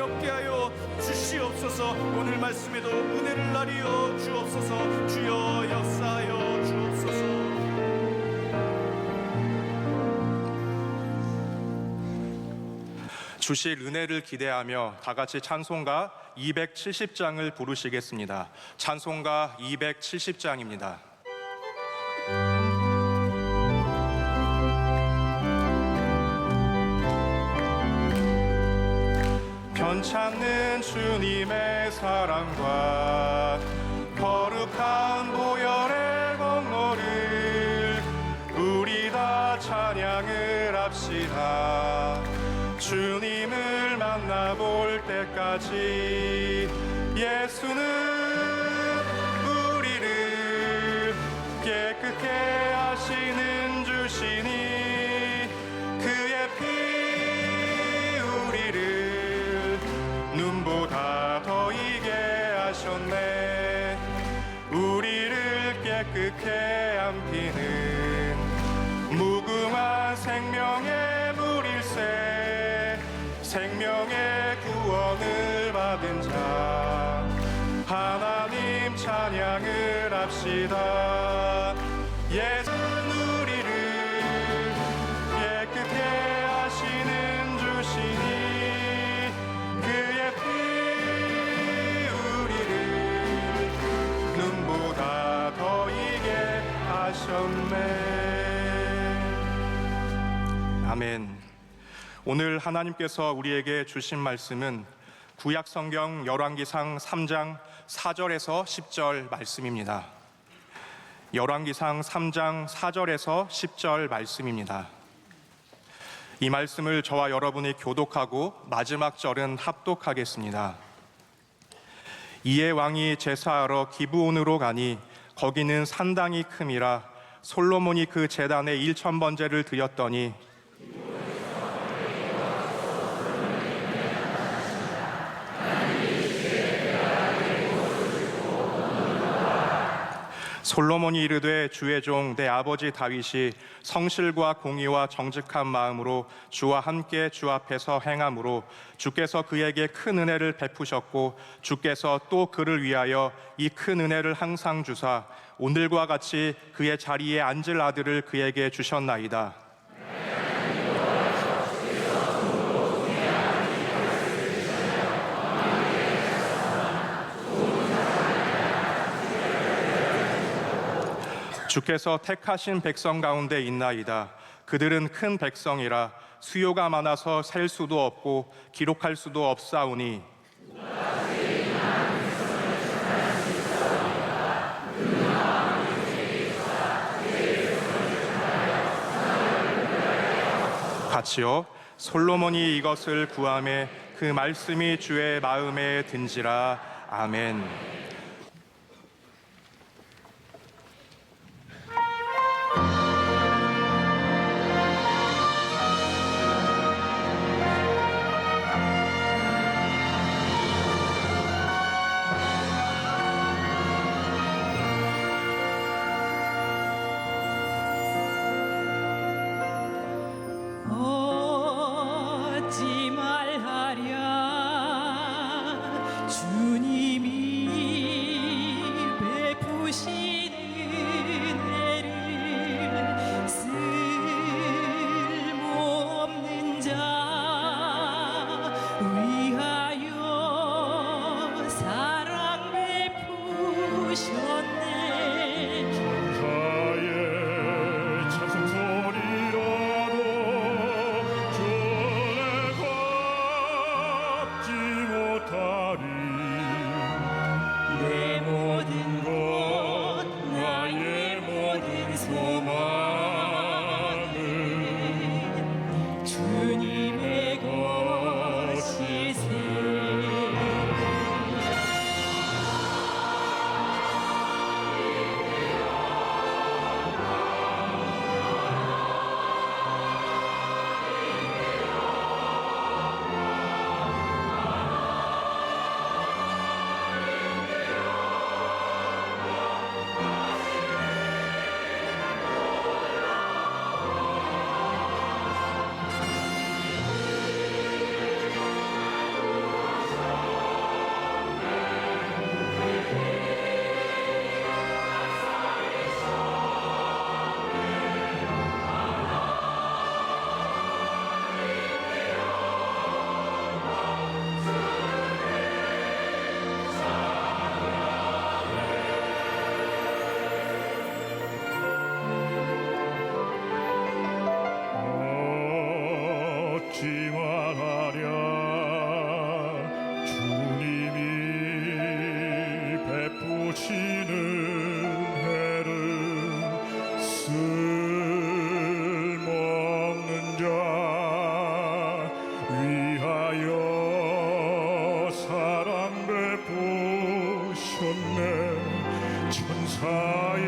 얻게 하여 주시옵소서. 오늘 말씀에도 은혜를 나리여 주옵소서. 주여 역사하여 주옵소서. 주실 은혜를 기대하며 다 같이 찬송가 270장을 부르시겠습니다. 찬송가 270장입니다. 변찮는 주님의 사랑과 거룩한 보혈의 공로를 우리 다 찬양을 합시다. 주님을 만나볼 때까지 예수는 우리를 깨끗게 하시는 주시니 그의 피 우리를 눈보다 더 이게 하셨네. 우리를 깨끗게 안기는 무궁한 생명의 물일세. 생명의 구원을 받은 자 하나님 찬양을 합시다. 예수는 우리를 깨끗게 하시는 주시니 그의 피 우리를 눈보다 더 이게 하셨네. 아멘. 오늘 하나님께서 우리에게 주신 말씀은 구약성경 열왕기상 3장 4절에서 10절 말씀입니다. 열왕기상 3장 4절에서 10절 말씀입니다. 이 말씀을 저와 여러분이 교독하고 마지막 절은 합독하겠습니다. 이에 왕이 제사하러 기브온으로 가니 거기는 산당이 큼이라 솔로몬이 그 제단에 1,000번제를 드렸더니 솔로몬이 이르되 주의 종 내 아버지 다윗이 성실과 공의와 정직한 마음으로 주와 함께 주 앞에서 행함으로 주께서 그에게 큰 은혜를 베푸셨고 주께서 또 그를 위하여 이 큰 은혜를 항상 주사 오늘과 같이 그의 자리에 앉을 아들을 그에게 주셨나이다. 주께서 택하신 백성 가운데 있나이다. 그들은 큰 백성이라 수요가 많아서 셀 수도 없고 기록할 수도 없사오니 같이요 솔로몬이 이것을 구하매 그 말씀이 주의 마음에 든지라. 아멘. 어찌 말하랴 주님이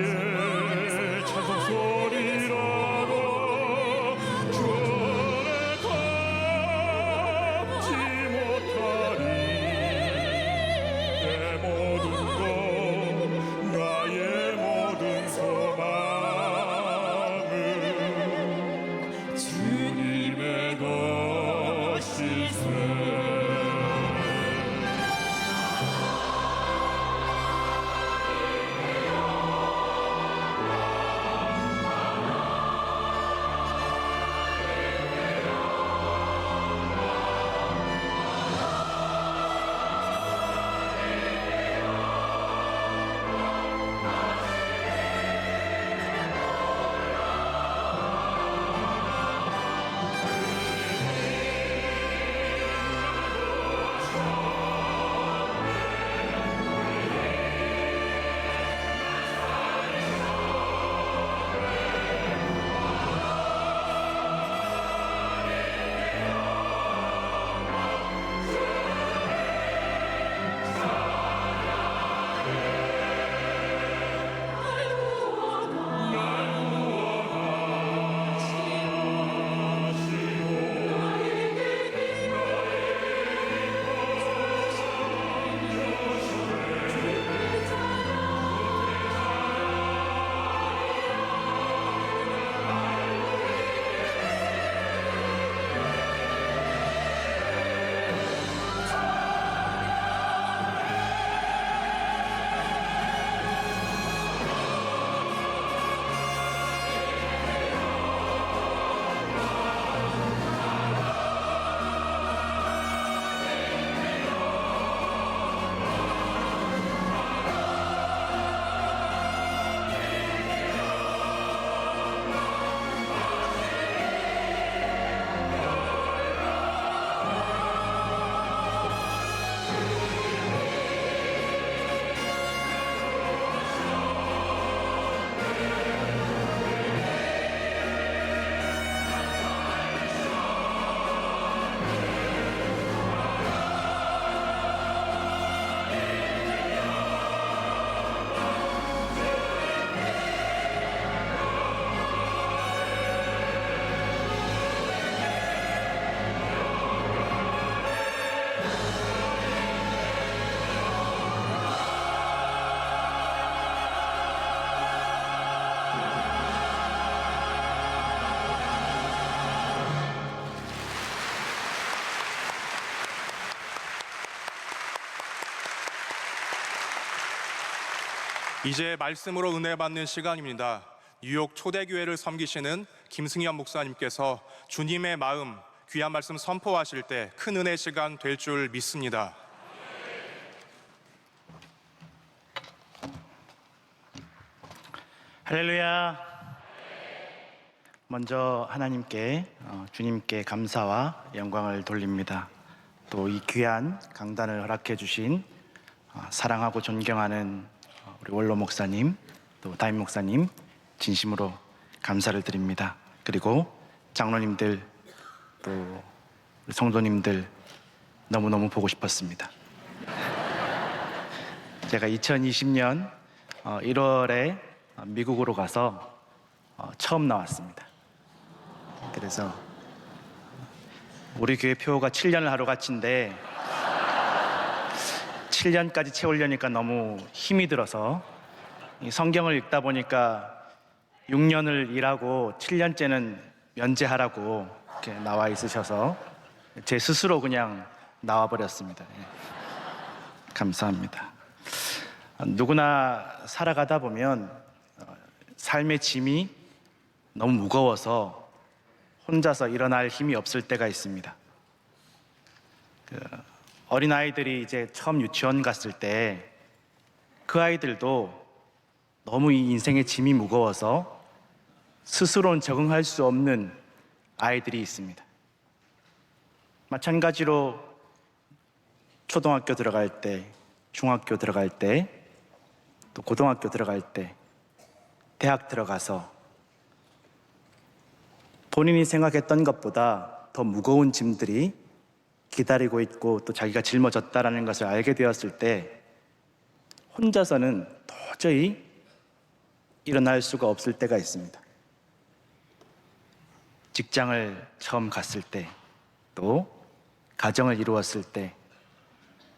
우리의 찬송 소리라도 주 안에 담지 못하리. 내 모든 것 나의 모든 소망은 주님의 것일세. 이제 말씀으로 은혜 받는 시간입니다. 뉴욕 초대교회를 섬기시는 김승현 목사님께서 주님의 마음, 귀한 말씀 선포하실 때 큰 은혜 시간 될 줄 믿습니다. 할렐루야. 먼저 하나님께 주님께 감사와 영광을 돌립니다. 또 이 귀한 강단을 허락해 주신 사랑하고 존경하는 우리 원로 목사님, 또 담임 목사님 진심으로 감사를 드립니다. 그리고 장로님들, 또 우리 성도님들 너무너무 보고 싶었습니다. 제가 2020년 1월에 미국으로 가서 처음 나왔습니다. 그래서 우리 교회 표가 7년을 하루같이인데 7년까지 채우려니까 너무 힘이 들어서 이 성경을 읽다 보니까 6년을 일하고 7년째는 면제하라고 이렇게 나와 있으셔서 제 스스로 그냥 나와버렸습니다. 감사합니다. 누구나 살아가다 보면 삶의 짐이 너무 무거워서 혼자서 일어날 힘이 없을 때가 있습니다. 어린아이들이 이제 처음 유치원 갔을 때 그 아이들도 너무 이 인생의 짐이 무거워서 스스로는 적응할 수 없는 아이들이 있습니다. 마찬가지로 초등학교 들어갈 때, 중학교 들어갈 때, 또 고등학교 들어갈 때, 대학 들어가서 본인이 생각했던 것보다 더 무거운 짐들이 기다리고 있고 또 자기가 짊어졌다라는 것을 알게 되었을 때 혼자서는 도저히 일어날 수가 없을 때가 있습니다. 직장을 처음 갔을 때, 또 가정을 이루었을 때,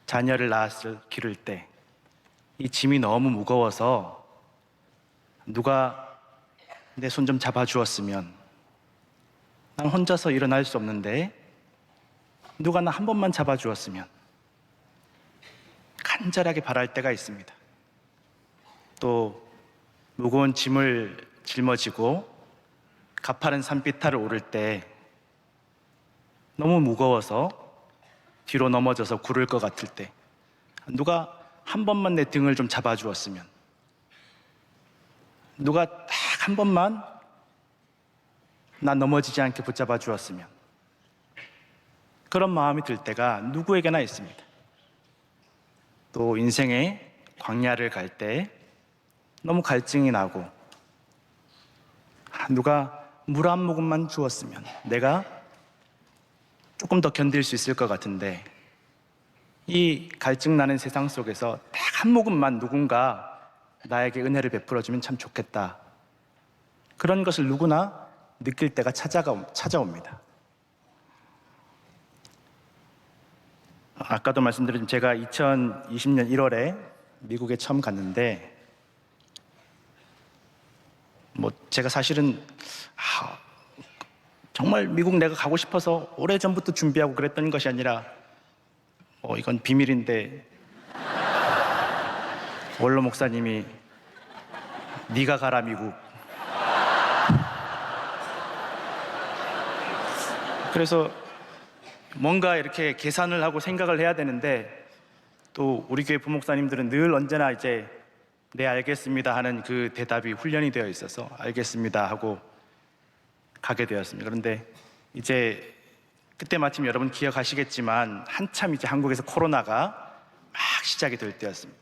자녀를 기를 때, 이 짐이 너무 무거워서 누가 내 손 좀 잡아주었으면, 난 혼자서 일어날 수 없는데 누가 나 한 번만 잡아주었으면 간절하게 바랄 때가 있습니다. 또 무거운 짐을 짊어지고 가파른 산비탈을 오를 때 너무 무거워서 뒤로 넘어져서 구를 것 같을 때 누가 한 번만 내 등을 좀 잡아주었으면, 누가 딱 한 번만 나 넘어지지 않게 붙잡아 주었으면, 그런 마음이 들 때가 누구에게나 있습니다. 또 인생의 광야를 갈 때 너무 갈증이 나고 누가 물 한 모금만 주었으면 내가 조금 더 견딜 수 있을 것 같은데, 이 갈증 나는 세상 속에서 딱 한 모금만 누군가 나에게 은혜를 베풀어주면 참 좋겠다. 그런 것을 누구나 느낄 때가 찾아옵니다. 아까도 말씀드린 제가 2020년 1월에 미국에 처음 갔는데, 제가 사실은 정말 미국 내가 가고 싶어서 오래전부터 준비하고 그랬던 것이 아니라, 이건 비밀인데 원로 목사님이 네가 가라 미국, 그래서 뭔가 이렇게 계산을 하고 생각을 해야 되는데, 또 우리 교회 부목사님들은 늘 언제나 이제 네 알겠습니다 하는 그 대답이 훈련이 되어 있어서 알겠습니다 하고 가게 되었습니다. 그런데 이제 그때 마침 여러분 기억하시겠지만 한참 이제 한국에서 코로나가 막 시작이 될 때였습니다.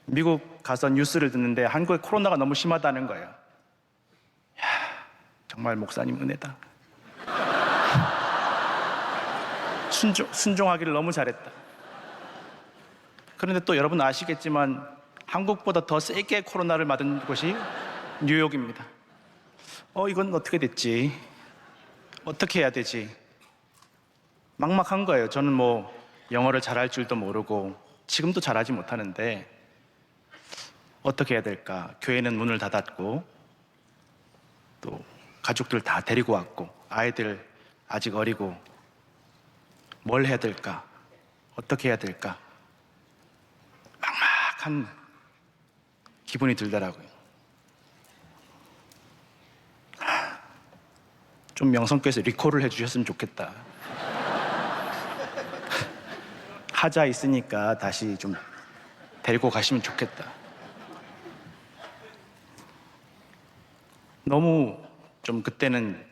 미국 가서 뉴스를 듣는데 한국에 코로나가 너무 심하다는 거예요. 야, 정말 목사님 은혜다. 순종하기를 너무 잘했다. 그런데 또 여러분 아시겠지만 한국보다 더 세게 코로나를 맞은 곳이 뉴욕입니다. 이건 어떻게 됐지? 어떻게 해야 되지? 막막한 거예요. 저는 영어를 잘할 줄도 모르고 지금도 잘하지 못하는데 어떻게 해야 될까? 교회는 문을 닫았고 또 가족들 다 데리고 왔고 아이들 아직 어리고 뭘 해야 될까? 어떻게 해야 될까? 막막한 기분이 들더라고요. 좀 명성교회에서 리콜을 해주셨으면 좋겠다. 하자 있으니까 다시 좀 데리고 가시면 좋겠다. 너무 좀 그때는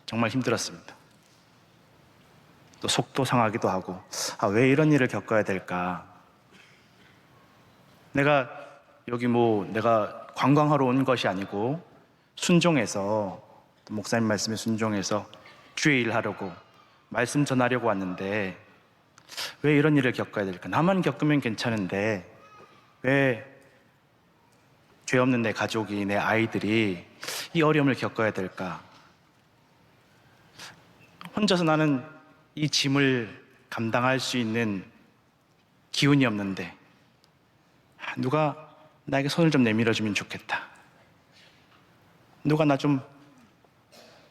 정말 힘들었습니다. 또 속도 상하기도 하고, 왜 이런 일을 겪어야 될까? 내가 여기 내가 관광하러 온 것이 아니고 순종해서, 또 목사님 말씀에 순종해서 주의 일 하려고 말씀 전하려고 왔는데 왜 이런 일을 겪어야 될까? 나만 겪으면 괜찮은데 왜 죄 없는 내 가족이, 내 아이들이 이 어려움을 겪어야 될까? 혼자서 나는 이 짐을 감당할 수 있는 기운이 없는데 누가 나에게 손을 좀 내밀어주면 좋겠다. 누가 나 좀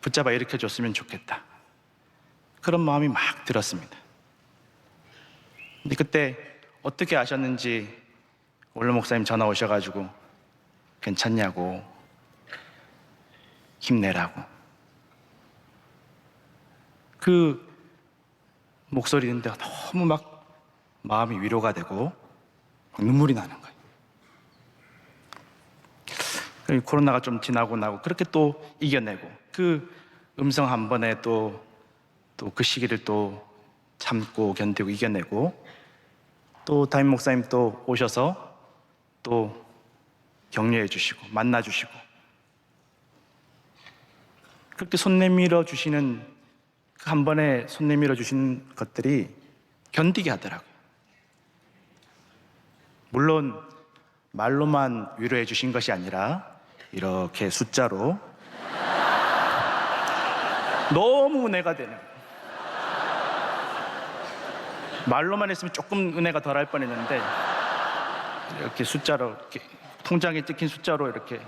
붙잡아 일으켜줬으면 좋겠다. 그런 마음이 막 들었습니다. 근데 그때 어떻게 아셨는지 원로 목사님 전화 오셔가지고 괜찮냐고, 힘내라고. 그 목소리 듣는데 너무 막 마음이 위로가 되고 막 눈물이 나는 거예요. 코로나가 좀 지나고 나고 그렇게 또 이겨내고, 그 음성 한 번에 또 그 시기를 또 참고 견디고 이겨내고, 또 담임 목사님 또 오셔서 또 격려해 주시고 만나 주시고, 그렇게 손 내밀어 주시는 그 한 번에 손 내밀어 주신 것들이 견디게 하더라고요. 물론 말로만 위로해 주신 것이 아니라 이렇게 숫자로 너무 은혜가 되는 거예요. 말로만 했으면 조금 은혜가 덜할 뻔했는데 이렇게 숫자로 이렇게 통장에 찍힌 숫자로 이렇게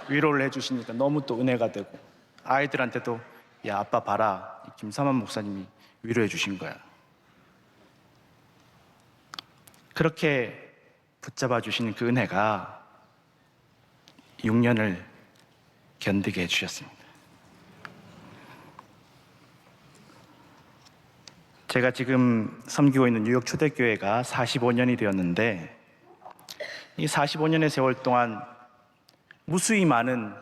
위로를 해주시니까 너무 또 은혜가 되고 아이들한테도 야 아빠 봐라 김삼환 목사님이 위로해 주신 거야. 그렇게 붙잡아 주신 그 은혜가 6년을 견디게 해주셨습니다. 제가 지금 섬기고 있는 뉴욕 초대교회가 45년이 되었는데 이 45년의 세월 동안 무수히 많은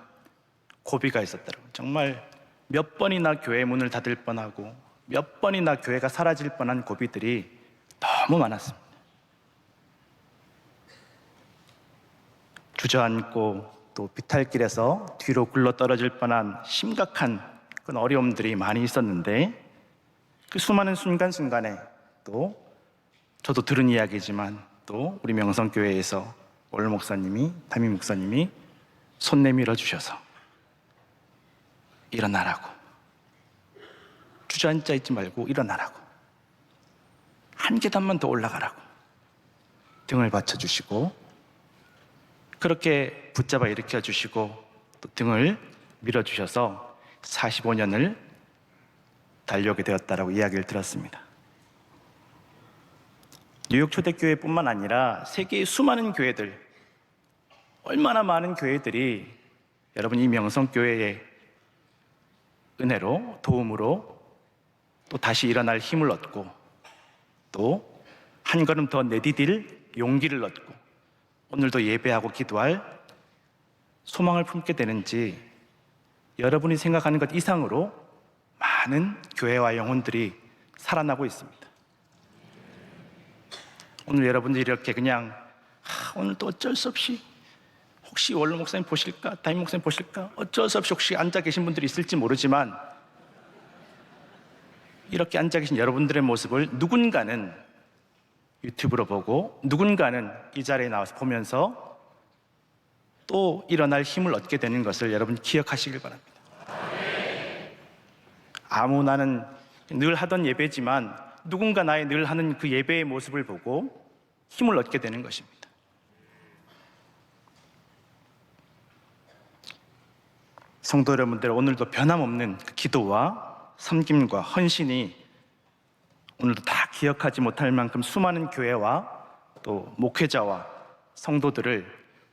고비가 있었더라고요. 정말 몇 번이나 교회 문을 닫을 뻔하고 몇 번이나 교회가 사라질 뻔한 고비들이 너무 많았습니다. 주저앉고 또 비탈길에서 뒤로 굴러 떨어질 뻔한 심각한 그런 어려움들이 많이 있었는데 그 수많은 순간순간에 또 저도 들은 이야기지만 또 우리 명성교회에서 올 목사님이 담임 목사님이 손 내밀어 주셔서 일어나라고 주저앉아 있지 말고 일어나라고 한 계단만 더 올라가라고 등을 받쳐주시고 그렇게 붙잡아 일으켜 주시고 또 등을 밀어 주셔서 45년을 달려오게 되었다라고 이야기를 들었습니다. 뉴욕 초대교회뿐만 아니라 세계의 수많은 교회들, 얼마나 많은 교회들이 여러분 이 명성교회의 은혜로 도움으로 또 다시 일어날 힘을 얻고 또 한 걸음 더 내디딜 용기를 얻고 오늘도 예배하고 기도할 소망을 품게 되는지 여러분이 생각하는 것 이상으로 많은 교회와 영혼들이 살아나고 있습니다. 오늘 여러분들이 이렇게 그냥 오늘도 어쩔 수 없이 혹시 원로 목사님 보실까? 담임 목사님 보실까? 어쩔 수 없이 혹시 앉아 계신 분들이 있을지 모르지만 이렇게 앉아 계신 여러분들의 모습을 누군가는 유튜브로 보고 누군가는 이 자리에 나와서 보면서 또 일어날 힘을 얻게 되는 것을 여러분 기억하시길 바랍니다. 나는 늘 하던 예배지만 누군가 나의 늘 하는 그 예배의 모습을 보고 힘을 얻게 되는 것입니다. 성도 여러분들, 오늘도 변함없는 그 기도와 섬김과 헌신이 오늘도 다 기억하지 못할 만큼 수많은 교회와 또 목회자와 성도들을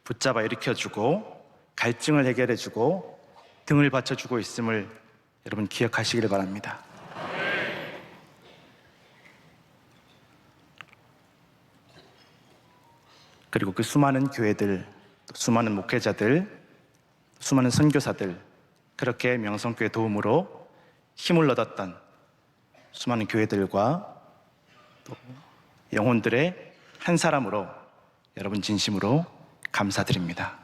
붙잡아 일으켜주고 갈증을 해결해주고 등을 받쳐주고 있음을 여러분 기억하시길 바랍니다. 그리고 그 수많은 교회들, 수많은 목회자들, 수많은 선교사들, 그렇게 명성교회 도움으로 힘을 얻었던 수많은 교회들과 또 영혼들의 한 사람으로 여러분 진심으로 감사드립니다.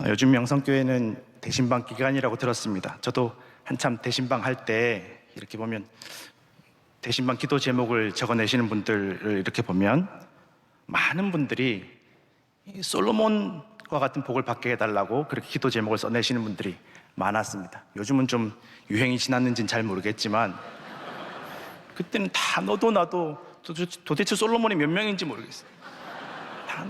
요즘 명성교회는 대신방 기간이라고 들었습니다. 저도 한참 대신방 할 때 이렇게 보면 대신방 기도 제목을 적어내시는 분들을 이렇게 보면 많은 분들이 솔로몬과 같은 복을 받게 해달라고 그렇게 기도 제목을 써내시는 분들이 많았습니다. 요즘은 좀 유행이 지났는지는 잘 모르겠지만 그때는 다 너도 나도 도대체 솔로몬이 몇 명인지 모르겠어요. 다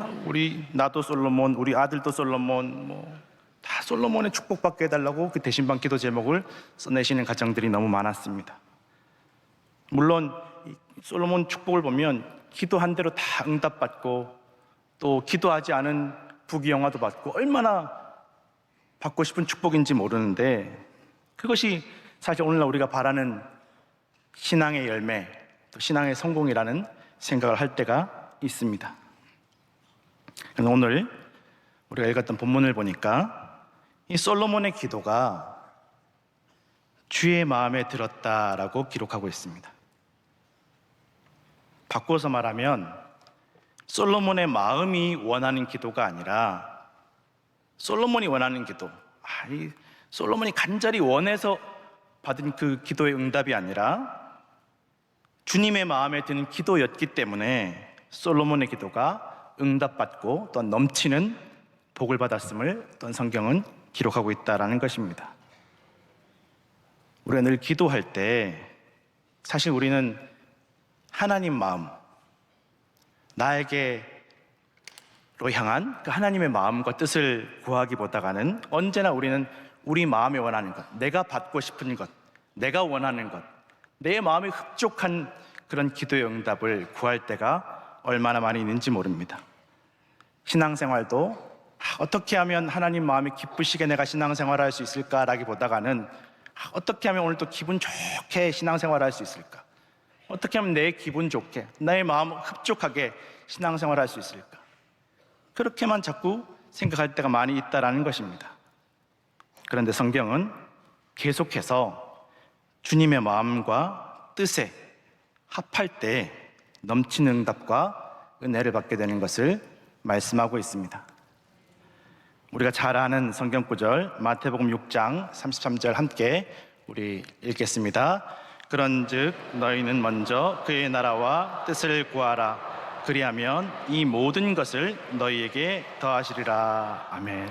나도 솔로몬, 우리 아들도 솔로몬, 다 솔로몬의 축복받게 해달라고 그 대신방 기도 제목을 써내시는 가정들이 너무 많았습니다. 물론 솔로몬 축복을 보면 기도한 대로 다 응답받고 또 기도하지 않은 부귀영화도 받고 얼마나 받고 싶은 축복인지 모르는데 그것이 사실 오늘날 우리가 바라는 신앙의 열매, 또 신앙의 성공이라는 생각을 할 때가 있습니다. 오늘 우리가 읽었던 본문을 보니까 이 솔로몬의 기도가 주의 마음에 들었다라고 기록하고 있습니다. 바꿔서 말하면 솔로몬의 마음이 원하는 기도가 아니라 솔로몬이 원하는 기도, 솔로몬이 간절히 원해서 받은 그 기도의 응답이 아니라 주님의 마음에 드는 기도였기 때문에 솔로몬의 기도가 응답받고 또 넘치는 복을 받았음을 또 성경은 기록하고 있다라는 것입니다. 우리가 늘 기도할 때 사실 우리는 하나님 마음, 나에게로 향한 그 하나님의 마음과 뜻을 구하기보다는 언제나 우리는 우리 마음에 원하는 것, 내가 받고 싶은 것, 내가 원하는 것, 내 마음에 흡족한 그런 기도의 응답을 구할 때가 얼마나 많이 있는지 모릅니다. 신앙생활도 어떻게 하면 하나님 마음이 기쁘시게 내가 신앙생활을 할 수 있을까라기보다는 어떻게 하면 오늘 또 기분 좋게 신앙생활을 할 수 있을까? 어떻게 하면 내 기분 좋게, 나의 마음 흡족하게 신앙생활을 할 수 있을까? 그렇게만 자꾸 생각할 때가 많이 있다라는 것입니다. 그런데 성경은 계속해서 주님의 마음과 뜻에 합할 때 넘치는 응답과 은혜를 받게 되는 것을 말씀하고 있습니다. 우리가 잘 아는 성경 구절 마태복음 6장 33절 함께 우리 읽겠습니다. 그런즉 너희는 먼저 그의 나라와 뜻을 구하라. 그리하면 이 모든 것을 너희에게 더하시리라. 아멘.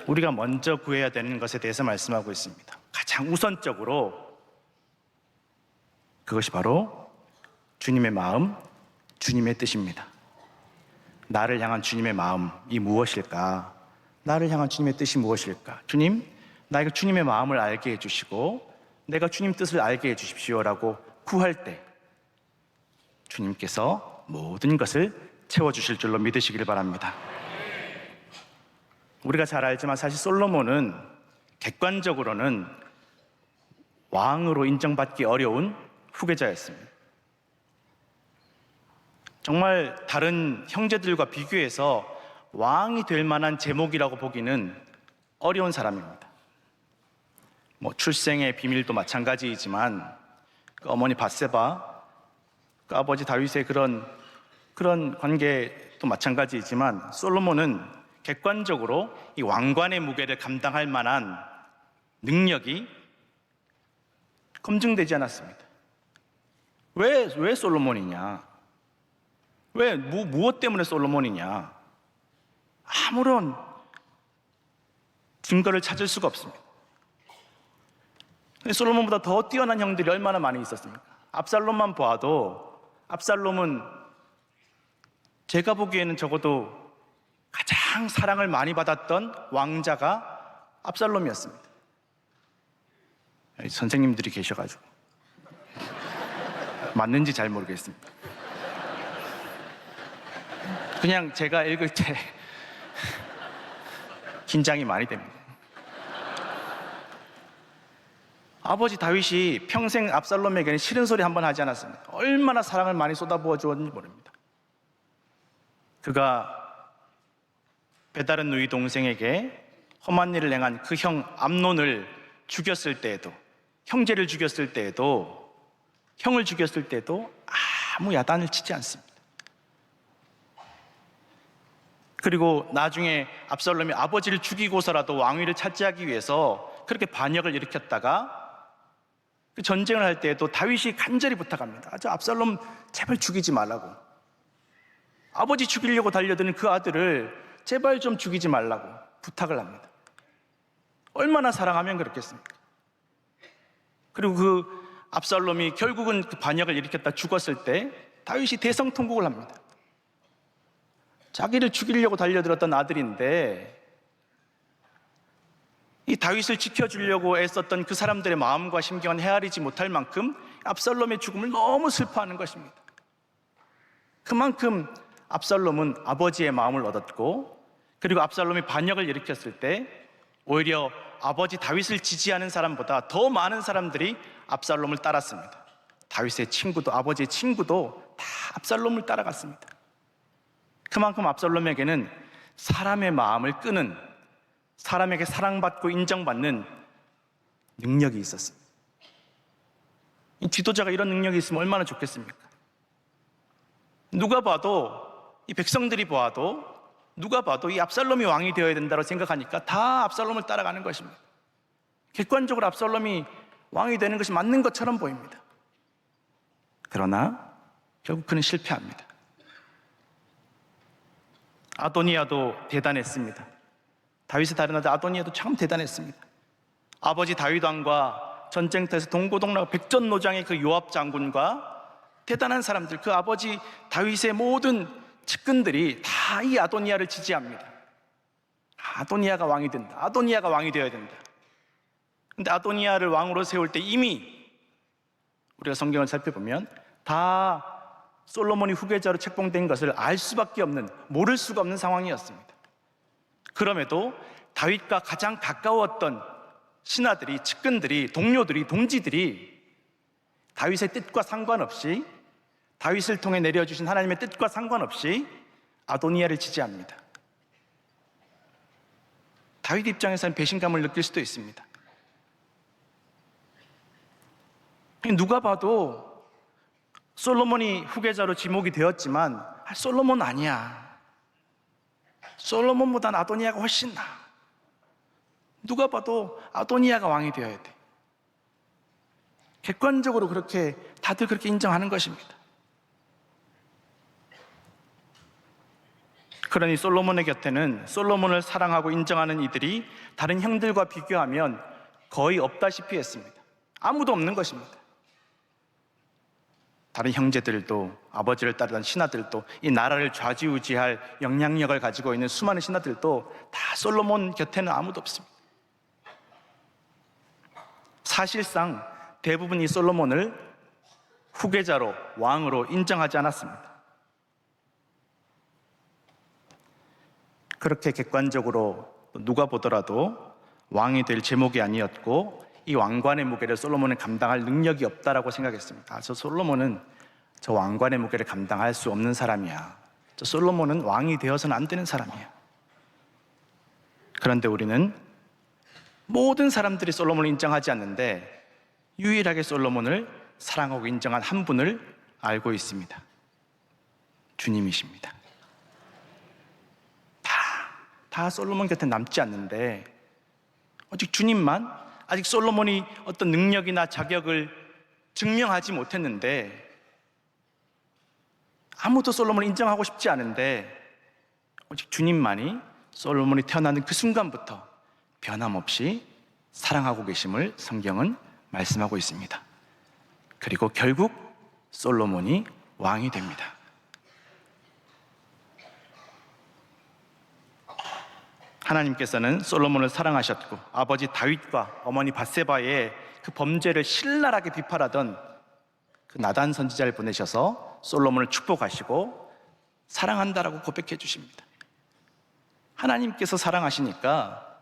우리가 먼저 구해야 되는 것에 대해서 말씀하고 있습니다. 가장 우선적으로 그것이 바로 주님의 마음, 주님의 뜻입니다. 나를 향한 주님의 마음이 무엇일까? 나를 향한 주님의 뜻이 무엇일까? 주님, 나에게 주님의 마음을 알게 해주시고 내가 주님 뜻을 알게 해주십시오라고 구할 때 주님께서 모든 것을 채워주실 줄로 믿으시길 바랍니다. 우리가 잘 알지만 사실 솔로몬은 객관적으로는 왕으로 인정받기 어려운 후계자였습니다. 정말 다른 형제들과 비교해서 왕이 될 만한 제목이라고 보기는 어려운 사람입니다. 출생의 비밀도 마찬가지이지만 그 어머니 밧세바, 그 아버지 다윗의 그런 관계도 마찬가지이지만 솔로몬은 객관적으로 이 왕관의 무게를 감당할 만한 능력이 검증되지 않았습니다. 왜 솔로몬이냐? 무엇 때문에 솔로몬이냐? 아무런 증거를 찾을 수가 없습니다. 솔로몬보다 더 뛰어난 형들이 얼마나 많이 있었습니까? 압살롬만 보아도 압살롬은 제가 보기에는 적어도 가장 사랑을 많이 받았던 왕자가 압살롬이었습니다. 선생님들이 계셔가지고 맞는지 잘 모르겠습니다. 그냥 제가 읽을 때 긴장이 많이 됩니다. 아버지 다윗이 평생 압살롬에게는 싫은 소리 한 번 하지 않았습니다. 얼마나 사랑을 많이 쏟아부어 주었는지 모릅니다. 그가 배다른 누이 동생에게 험한 일을 행한 그 형 암논을 죽였을 때에도, 형제를 죽였을 때에도, 형을 죽였을 때도 아무 야단을 치지 않습니다. 그리고 나중에 압살롬이 아버지를 죽이고서라도 왕위를 차지하기 위해서 그렇게 반역을 일으켰다가 그 전쟁을 할 때에도 다윗이 간절히 부탁합니다. 저 압살롬 제발 죽이지 말라고. 아버지 죽이려고 달려드는 그 아들을 제발 좀 죽이지 말라고 부탁을 합니다. 얼마나 사랑하면 그렇겠습니까? 그리고 그 압살롬이 결국은 그 반역을 일으켰다 죽었을 때 다윗이 대성통곡을 합니다. 자기를 죽이려고 달려들었던 아들인데 이 다윗을 지켜주려고 애썼던 그 사람들의 마음과 심경은 헤아리지 못할 만큼 압살롬의 죽음을 너무 슬퍼하는 것입니다. 그만큼 압살롬은 아버지의 마음을 얻었고, 그리고 압살롬이 반역을 일으켰을 때 오히려 아버지 다윗을 지지하는 사람보다 더 많은 사람들이 압살롬을 따랐습니다. 다윗의 친구도, 아버지의 친구도 다 압살롬을 따라갔습니다. 그만큼 압살롬에게는 사람의 마음을 끄는, 사람에게 사랑받고 인정받는 능력이 있었습니다. 이 지도자가 이런 능력이 있으면 얼마나 좋겠습니까? 누가 봐도, 이 백성들이 봐도, 누가 봐도 이 압살롬이 왕이 되어야 된다고 생각하니까 다 압살롬을 따라가는 것입니다. 객관적으로 압살롬이 왕이 되는 것이 맞는 것처럼 보입니다. 그러나 결국 그는 실패합니다. 아도니아도 대단했습니다. 다윗의 다른 아들 아도니아도 참 대단했습니다. 아버지 다윗 왕과 전쟁터에서 동고동락 백전노장의 그 요압 장군과 대단한 사람들, 그 아버지 다윗의 모든 측근들이 다 이 아도니아를 지지합니다. 아도니아가 왕이 된다. 아도니아가 왕이 되어야 된다. 근데 아도니아를 왕으로 세울 때 이미 우리가 성경을 살펴보면 다 솔로몬이 후계자로 책봉된 것을 알 수밖에 없는, 모를 수가 없는 상황이었습니다. 그럼에도 다윗과 가장 가까웠던 신하들이, 측근들이, 동료들이, 동지들이 다윗의 뜻과 상관없이, 다윗을 통해 내려주신 하나님의 뜻과 상관없이 아도니아를 지지합니다. 다윗 입장에서는 배신감을 느낄 수도 있습니다. 누가 봐도 솔로몬이 후계자로 지목이 되었지만 솔로몬 아니야. 솔로몬보다는 아도니아가 훨씬 나아. 누가 봐도 아도니아가 왕이 되어야 돼. 객관적으로 그렇게 다들 그렇게 인정하는 것입니다. 그러니 솔로몬의 곁에는 솔로몬을 사랑하고 인정하는 이들이 다른 형들과 비교하면 거의 없다시피 했습니다. 아무도 없는 것입니다. 다른 형제들도, 아버지를 따르던 신하들도, 이 나라를 좌지우지할 영향력을 가지고 있는 수많은 신하들도 다 솔로몬 곁에는 아무도 없습니다. 사실상 대부분이 솔로몬을 후계자로, 왕으로 인정하지 않았습니다. 그렇게 객관적으로 누가 보더라도 왕이 될 제목이 아니었고, 이 왕관의 무게를 솔로몬은 감당할 능력이 없다라고 생각했습니다. 저 솔로몬은 저 왕관의 무게를 감당할 수 없는 사람이야. 저 솔로몬은 왕이 되어서는 안 되는 사람이야. 그런데 우리는 모든 사람들이 솔로몬을 인정하지 않는데 유일하게 솔로몬을 사랑하고 인정한 한 분을 알고 있습니다. 주님이십니다. 다 솔로몬 곁에 남지 않는데 오직 주님만, 아직 솔로몬이 어떤 능력이나 자격을 증명하지 못했는데, 아무도 솔로몬을 인정하고 싶지 않은데 오직 주님만이 솔로몬이 태어나는 그 순간부터 변함없이 사랑하고 계심을 성경은 말씀하고 있습니다. 그리고 결국 솔로몬이 왕이 됩니다. 하나님께서는 솔로몬을 사랑하셨고 아버지 다윗과 어머니 밧세바의 그 범죄를 신랄하게 비판하던 그 나단 선지자를 보내셔서 솔로몬을 축복하시고 사랑한다라고 고백해 주십니다. 하나님께서 사랑하시니까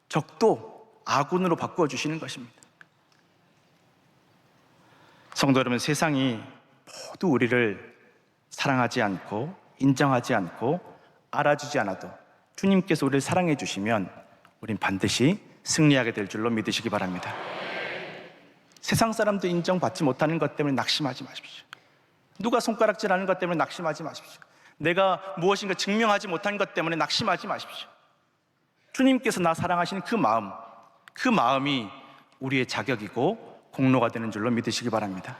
적도 아군으로 바꾸어 주시는 것입니다. 성도 여러분, 세상이 모두 우리를 사랑하지 않고 인정하지 않고 알아주지 않아도 주님께서 우리를 사랑해 주시면 우린 반드시 승리하게 될 줄로 믿으시기 바랍니다. 세상 사람도 인정받지 못하는 것 때문에 낙심하지 마십시오. 누가 손가락질하는 것 때문에 낙심하지 마십시오. 내가 무엇인가 증명하지 못한 것 때문에 낙심하지 마십시오. 주님께서 나 사랑하시는 그 마음이 우리의 자격이고 공로가 되는 줄로 믿으시기 바랍니다.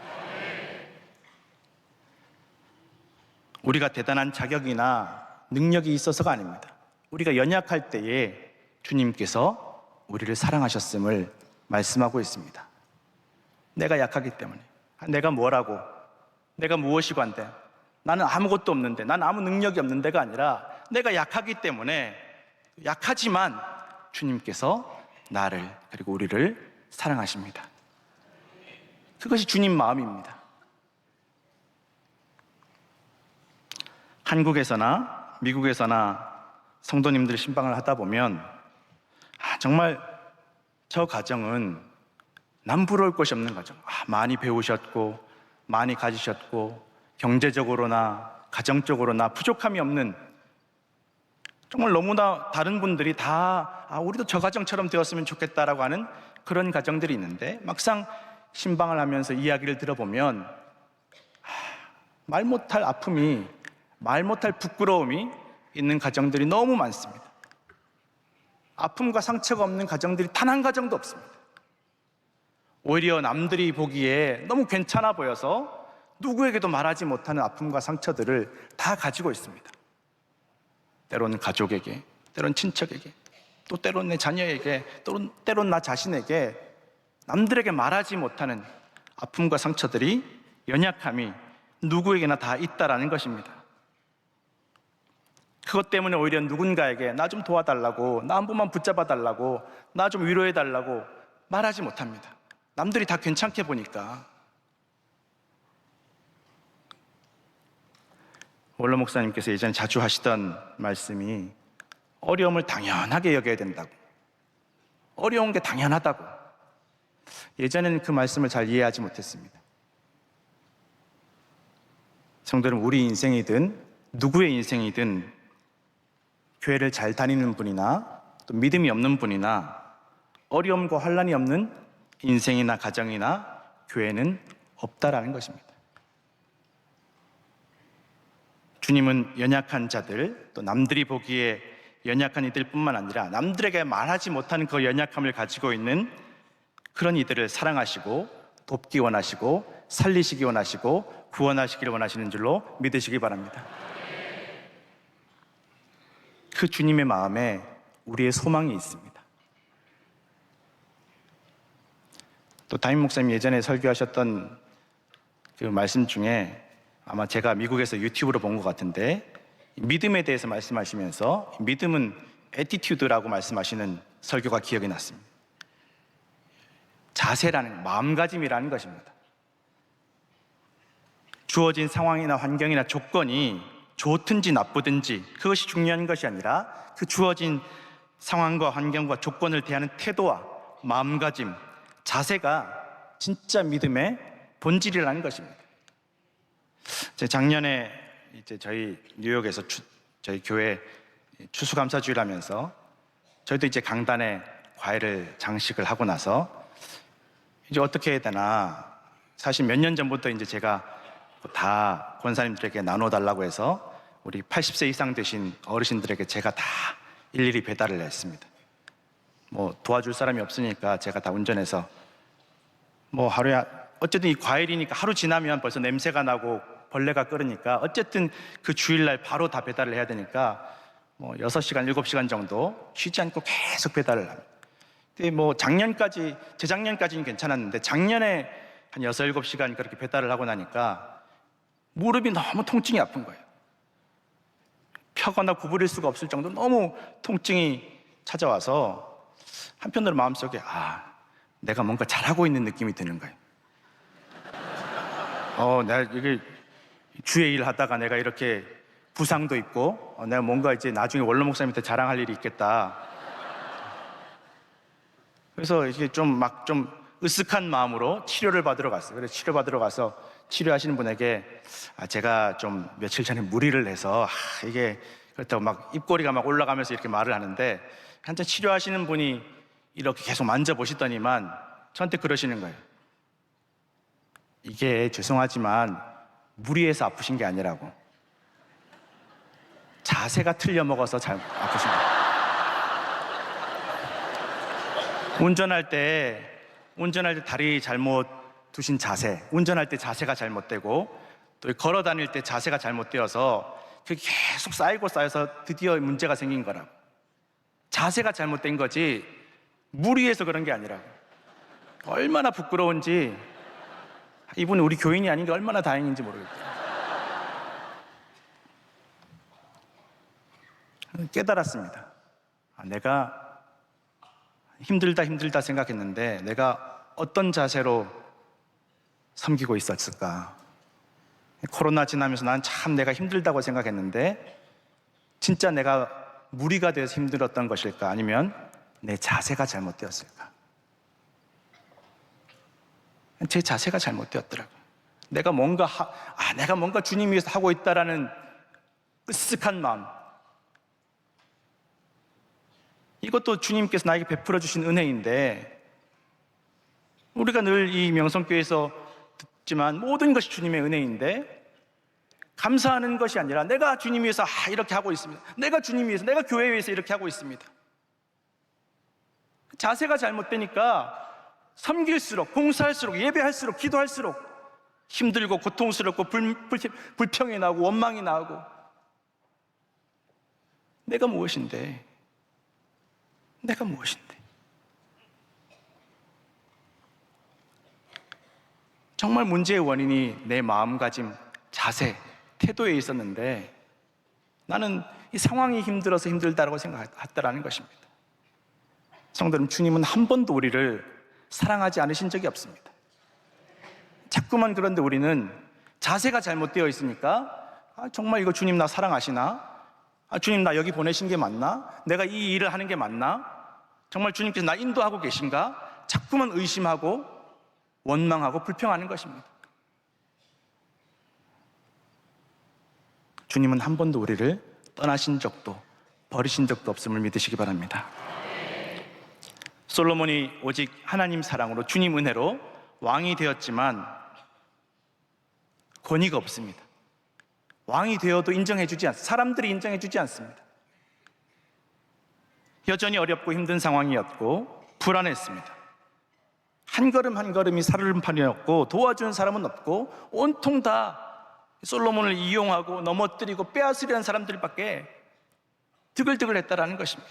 우리가 대단한 자격이나 능력이 있어서가 아닙니다. 우리가 연약할 때에 주님께서 우리를 사랑하셨음을 말씀하고 있습니다. 내가 약하기 때문에, 내가 뭐라고, 내가 무엇이고 한데, 나는 아무것도 없는데, 나는 아무 능력이 없는데가 아니라 내가 약하기 때문에, 약하지만 주님께서 나를, 그리고 우리를 사랑하십니다. 그것이 주님 마음입니다. 한국에서나 미국에서나 성도님들 신방을 하다 보면 정말 저 가정은 남부러울 것이 없는 가정, 많이 배우셨고 많이 가지셨고 경제적으로나 가정적으로나 부족함이 없는, 정말 너무나 다른 분들이 다 우리도 저 가정처럼 되었으면 좋겠다라고 하는 그런 가정들이 있는데, 막상 신방을 하면서 이야기를 들어보면 말 못할 아픔이, 말 못할 부끄러움이 있는 가정들이 너무 많습니다. 아픔과 상처가 없는 가정들이 단 한 가정도 없습니다. 오히려 남들이 보기에 너무 괜찮아 보여서 누구에게도 말하지 못하는 아픔과 상처들을 다 가지고 있습니다. 때론 가족에게, 때론 친척에게, 또 때론 내 자녀에게, 때론 나 자신에게 남들에게 말하지 못하는 아픔과 상처들이, 연약함이 누구에게나 다 있다라는 것입니다. 그것 때문에 오히려 누군가에게 나 좀 도와달라고, 나 한 번만 붙잡아 달라고, 나 좀 위로해 달라고 말하지 못합니다. 남들이 다 괜찮게 보니까. 원로 목사님께서 예전에 자주 하시던 말씀이 어려움을 당연하게 여겨야 된다고, 어려운 게 당연하다고. 예전에는 그 말씀을 잘 이해하지 못했습니다. 성도는 우리 인생이든 누구의 인생이든 교회를 잘 다니는 분이나 또 믿음이 없는 분이나 어려움과 환난이 없는 인생이나 가정이나 교회는 없다라는 것입니다. 주님은 연약한 자들, 또 남들이 보기에 연약한 이들뿐만 아니라 남들에게 말하지 못하는 그 연약함을 가지고 있는 그런 이들을 사랑하시고 돕기 원하시고 살리시기 원하시고 구원하시기를 원하시는 줄로 믿으시기 바랍니다. 그 주님의 마음에 우리의 소망이 있습니다. 또 담임 목사님 예전에 설교하셨던 그 말씀 중에 아마 제가 미국에서 유튜브로 본 것 같은데, 믿음에 대해서 말씀하시면서 믿음은 애티튜드라고 말씀하시는 설교가 기억이 났습니다. 자세라는, 마음가짐이라는 것입니다. 주어진 상황이나 환경이나 조건이 좋든지 나쁘든지 그것이 중요한 것이 아니라 그 주어진 상황과 환경과 조건을 대하는 태도와 마음가짐, 자세가 진짜 믿음의 본질이라는 것입니다. 작년에 이제 저희 뉴욕에서 저희 교회 추수감사주일 하면서 저희도 이제 강단에 과일을 장식을 하고 나서 이제 어떻게 해야 되나, 사실 몇 년 전부터 이제 제가 다 권사님들에게 나눠달라고 해서 우리 80세 이상 되신 어르신들에게 제가 다 일일이 배달을 했습니다. 뭐 도와줄 사람이 없으니까 제가 다 운전해서, 뭐 하루에 어쨌든 이 과일이니까 하루 지나면 벌써 냄새가 나고 벌레가 끓으니까 어쨌든 그 주일날 바로 다 배달을 해야 되니까 뭐 6시간, 7시간 정도 쉬지 않고 계속 배달을 합니다. 근데 뭐 재작년까지는 괜찮았는데 작년에 한 6, 7시간 그렇게 배달을 하고 나니까 무릎이 너무 통증이 아픈 거예요. 펴거나 구부릴 수가 없을 정도로 너무 통증이 찾아와서 한편으로 마음속에 내가 뭔가 잘하고 있는 느낌이 드는 거예요. 내가 이게 주의 일 하다가 내가 이렇게 부상도 있고 내가 뭔가 이제 나중에 원로 목사님한테 자랑할 일이 있겠다. 그래서 이게 좀 으쓱한 마음으로 치료를 받으러 갔어요. 그래서 치료받으러 가서 치료하시는 분에게 제가 좀 며칠 전에 무리를 해서 이게 그렇다고 막 입꼬리가 막 올라가면서 이렇게 말을 하는데, 한참 치료하시는 분이 이렇게 계속 만져보시더니만 저한테 그러시는 거예요. 이게 죄송하지만 무리해서 아프신 게 아니라고, 자세가 틀려 먹어서 잘 아프신 거예요. 운전할 때 다리 잘못 두신 자세, 운전할 때 자세가 잘못되고 또 걸어 다닐 때 자세가 잘못되어서 그게 계속 쌓여서 드디어 문제가 생긴 거라고. 자세가 잘못된 거지 무리해서 그런 게 아니라고. 얼마나 부끄러운지, 이분은 우리 교인이 아닌 게 얼마나 다행인지 모르겠어요. 깨달았습니다. 내가 힘들다 생각했는데 내가 어떤 자세로 섬기고 있었을까? 코로나 지나면서 난 참 내가 힘들다고 생각했는데 진짜 내가 무리가 돼서 힘들었던 것일까? 아니면 내 자세가 잘못되었을까? 제 자세가 잘못되었더라고요. 내가 뭔가 주님 위해서 하고 있다라는 으쓱한 마음, 이것도 주님께서 나에게 베풀어 주신 은혜인데, 우리가 늘 이 명성교회에서 듣지만 모든 것이 주님의 은혜인데 감사하는 것이 아니라 내가 주님 위해서 이렇게 하고 있습니다. 내가 주님 위해서, 내가 교회 위해서 이렇게 하고 있습니다. 자세가 잘못되니까 섬길수록, 봉사할수록, 예배할수록, 기도할수록 힘들고 고통스럽고 불평이 나고 원망이 나고, 내가 무엇인데? 내가 무엇인데? 정말 문제의 원인이 내 마음가짐, 자세, 태도에 있었는데 나는 이 상황이 힘들어서 힘들다라고 생각했다라는 것입니다. 성도 여러분, 주님은 한 번도 우리를 사랑하지 않으신 적이 없습니다. 자꾸만 그런데 우리는 자세가 잘못되어 있으니까 정말 이거 주님 나 사랑하시나? 주님 나 여기 보내신 게 맞나? 내가 이 일을 하는 게 맞나? 정말 주님께서 나 인도하고 계신가? 자꾸만 의심하고 원망하고 불평하는 것입니다. 주님은 한 번도 우리를 떠나신 적도 버리신 적도 없음을 믿으시기 바랍니다. 솔로몬이 오직 하나님 사랑으로 주님 은혜로 왕이 되었지만 권위가 없습니다. 왕이 되어도 사람들이 인정해주지 않습니다. 여전히 어렵고 힘든 상황이었고 불안했습니다. 한 걸음 한 걸음이 살얼음판이었고 도와주는 사람은 없고 온통 다 솔로몬을 이용하고 넘어뜨리고 빼앗으려는 사람들밖에 드글드글 했다라는 것입니다.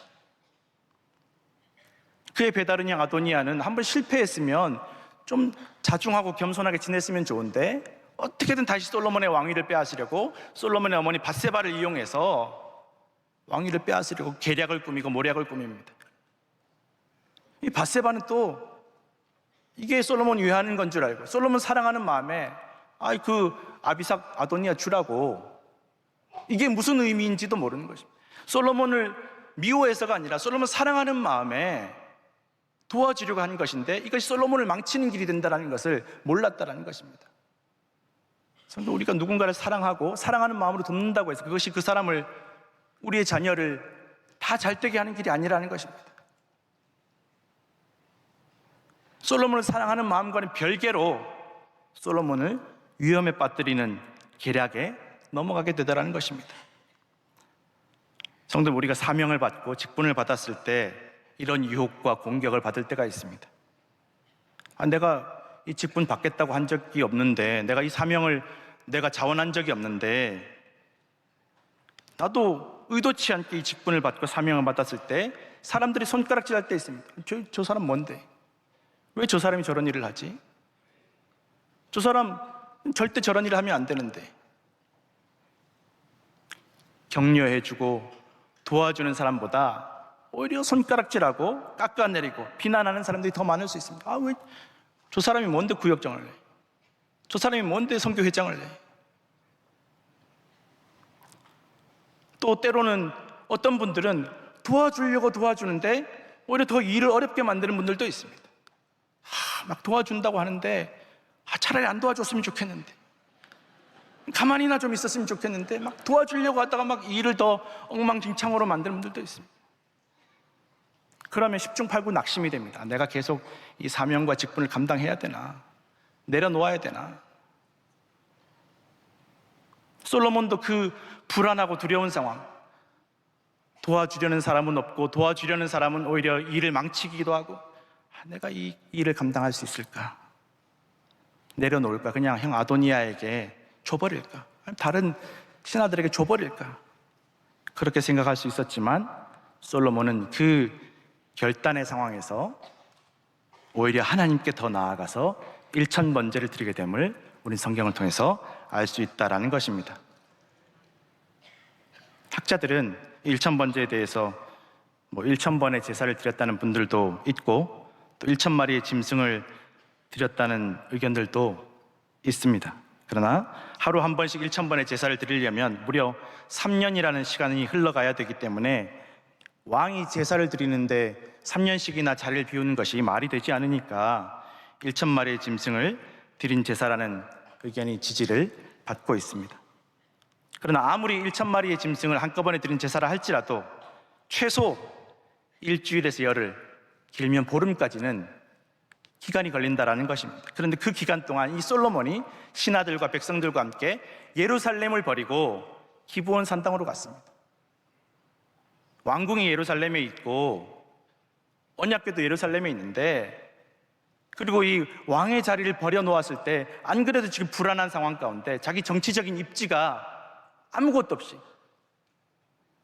그의 배다른 양 아도니아는 한번 실패했으면 좀 자중하고 겸손하게 지냈으면 좋은데 어떻게든 다시 솔로몬의 왕위를 빼앗으려고 솔로몬의 어머니 밧세바를 이용해서 왕위를 빼앗으려고 계략을 꾸미고 모략을 꾸밉니다. 이 밧세바는 또 이게 솔로몬이 위하는 건 줄 알고 솔로몬 사랑하는 마음에 그 아비삭 아도니아 주라고, 이게 무슨 의미인지도 모르는 것입니다. 솔로몬을 미워해서가 아니라 솔로몬 사랑하는 마음에 도와주려고 하는 것인데 이것이 솔로몬을 망치는 길이 된다는 것을 몰랐다는 것입니다. 성도, 우리가 누군가를 사랑하고 사랑하는 마음으로 돕는다고 해서 그것이 그 사람을, 우리의 자녀를 다 잘되게 하는 길이 아니라는 것입니다. 솔로몬을 사랑하는 마음과는 별개로 솔로몬을 위험에 빠뜨리는 계략에 넘어가게 되더라는 것입니다. 성도, 우리가 사명을 받고 직분을 받았을 때 이런 유혹과 공격을 받을 때가 있습니다. 내가 이 직분 받겠다고 한 적이 없는데, 내가 이 사명을 내가 자원한 적이 없는데, 나도 의도치 않게 이 직분을 받고 사명을 받았을 때 사람들이 손가락질할 때 있습니다. 저 사람 뭔데? 왜 저 사람이 저런 일을 하지? 저 사람 절대 저런 일을 하면 안 되는데. 격려해주고 도와주는 사람보다 오히려 손가락질하고 깎아내리고 비난하는 사람들이 더 많을 수 있습니다. 왜 저 사람이 뭔데 구역장을 내? 저 사람이 뭔데 선교회장을 내? 또 때로는 어떤 분들은 도와주려고 도와주는데 오히려 더 일을 어렵게 만드는 분들도 있습니다. 막 도와준다고 하는데 차라리 안 도와줬으면 좋겠는데, 가만히나 좀 있었으면 좋겠는데 막 도와주려고 하다가 막 일을 더 엉망진창으로 만드는 분들도 있습니다. 그러면 10중 8구 낙심이 됩니다. 내가 계속 이 사명과 직분을 감당해야 되나? 내려놓아야 되나? 솔로몬도 그 불안하고 두려운 상황, 도와주려는 사람은 없고 도와주려는 사람은 오히려 일을 망치기도 하고, 내가 이 일을 감당할 수 있을까? 내려놓을까? 그냥 형 아도니아에게 줘버릴까? 다른 신하들에게 줘버릴까? 그렇게 생각할 수 있었지만 솔로몬은 그 결단의 상황에서 오히려 하나님께 더 나아가서 일천번제를 드리게 됨을 우리 성경을 통해서 알 수 있다라는 것입니다. 학자들은 일천번제에 대해서 1000번의 제사를 드렸다는 분들도 있고 또 1000마리의 짐승을 드렸다는 의견들도 있습니다. 그러나 하루 한 번씩 1000번의 제사를 드리려면 무려 3년이라는 시간이 흘러가야 되기 때문에 왕이 제사를 드리는데 3년씩이나 자리를 비우는 것이 말이 되지 않으니까 1000마리의 짐승을 드린 제사라는 의견이 지지를 받고 있습니다. 그러나 아무리 1000마리의 짐승을 한꺼번에 드린 제사라 할지라도 최소 일주일에서 열흘, 길면 보름까지는 기간이 걸린다라는 것입니다. 그런데 그 기간 동안 이 솔로몬이 신하들과 백성들과 함께 예루살렘을 버리고 기브온 산당으로 갔습니다. 왕궁이 예루살렘에 있고 언약궤도 예루살렘에 있는데, 그리고 이 왕의 자리를 버려놓았을 때 안 그래도 지금 불안한 상황 가운데 자기 정치적인 입지가 아무것도 없이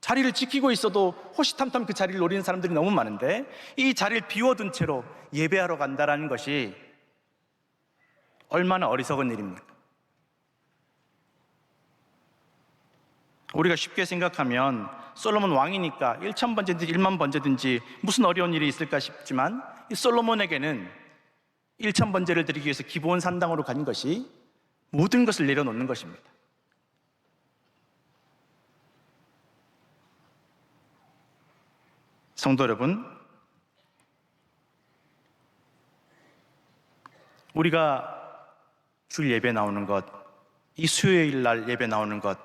자리를 지키고 있어도 호시탐탐 그 자리를 노리는 사람들이 너무 많은데 이 자리를 비워둔 채로 예배하러 간다라는 것이 얼마나 어리석은 일입니까? 우리가 쉽게 생각하면 솔로몬 왕이니까 1,000번째든지 1만 번째든지 무슨 어려운 일이 있을까 싶지만 이 솔로몬에게는 1,000번째를 드리기 위해서 기브온 산당으로 간 것이 모든 것을 내려놓는 것입니다. 성도 여러분, 우리가 줄 예배 나오는 것, 이 수요일 날 예배 나오는 것,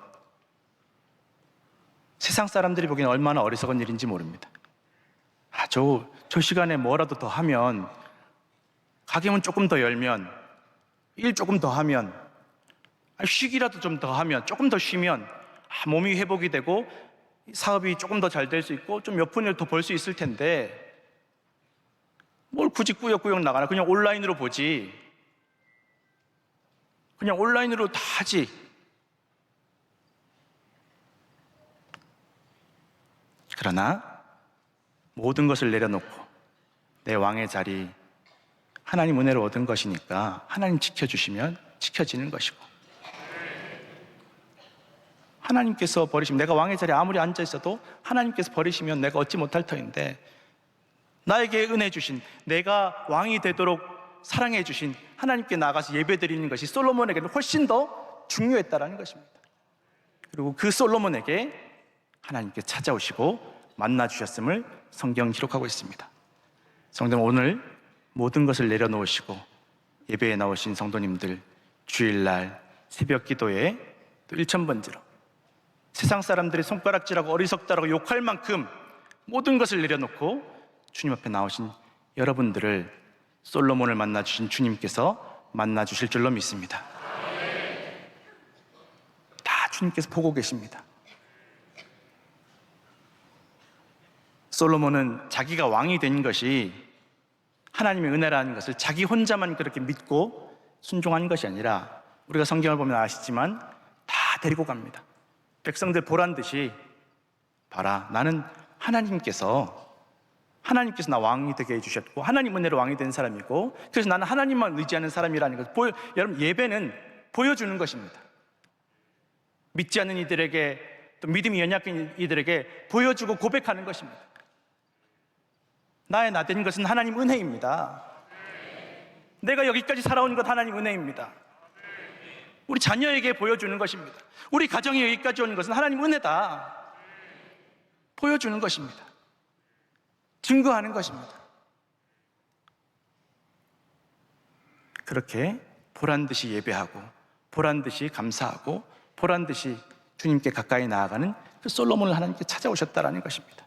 세상 사람들이 보기엔 얼마나 어리석은 일인지 모릅니다. 저 시간에 뭐라도 더 하면, 가게문 조금 더 열면, 일 조금 더 하면, 쉬기라도 좀 더 하면, 조금 더 쉬면 몸이 회복이 되고 사업이 조금 더 잘 될 수 있고 좀 몇 푼을 더 벌 수 있을 텐데 뭘 굳이 꾸역꾸역 나가나. 그냥 온라인으로 보지, 그냥 온라인으로 다 하지. 그러나 모든 것을 내려놓고 내 왕의 자리, 하나님 은혜를 얻은 것이니까 하나님 지켜주시면 지켜지는 것이고, 하나님께서 버리시면, 내가 왕의 자리에 아무리 앉아 있어도 하나님께서 버리시면 내가 얻지 못할 터인데, 나에게 은혜 주신, 내가 왕이 되도록 사랑해 주신 하나님께 나가서 예배드리는 것이 솔로몬에게는 훨씬 더 중요했다라는 것입니다. 그리고 그 솔로몬에게 하나님께 찾아오시고 만나 주셨음을 성경 기록하고 있습니다. 성도님, 오늘 모든 것을 내려놓으시고 예배에 나오신 성도님들, 주일날 새벽 기도에 또 1,000번째로 세상 사람들이 손가락질하고 어리석다라고 욕할 만큼 모든 것을 내려놓고 주님 앞에 나오신 여러분들을 솔로몬을 만나 주신 주님께서 만나 주실 줄로 믿습니다. 다 주님께서 보고 계십니다. 솔로몬은 자기가 왕이 된 것이 하나님의 은혜라는 것을 자기 혼자만 그렇게 믿고 순종한 것이 아니라, 우리가 성경을 보면 아시지만 다 데리고 갑니다. 백성들 보란 듯이, 봐라, 나는 하나님께서 나 왕이 되게 해주셨고 하나님 은혜로 왕이 된 사람이고, 그래서 나는 하나님만 의지하는 사람이라는 것. 여러분, 예배는 보여주는 것입니다. 믿지 않는 이들에게, 또 믿음이 연약한 이들에게 보여주고 고백하는 것입니다. 나의 나 된 것은 하나님 은혜입니다. 내가 여기까지 살아온 것 하나님 은혜입니다. 우리 자녀에게 보여주는 것입니다. 우리 가정이 여기까지 온 것은 하나님 은혜다. 보여주는 것입니다. 증거하는 것입니다. 그렇게 보란듯이 예배하고 보란듯이 감사하고 보란듯이 주님께 가까이 나아가는 그 솔로몬을 하나님께 찾아오셨다라는 것입니다.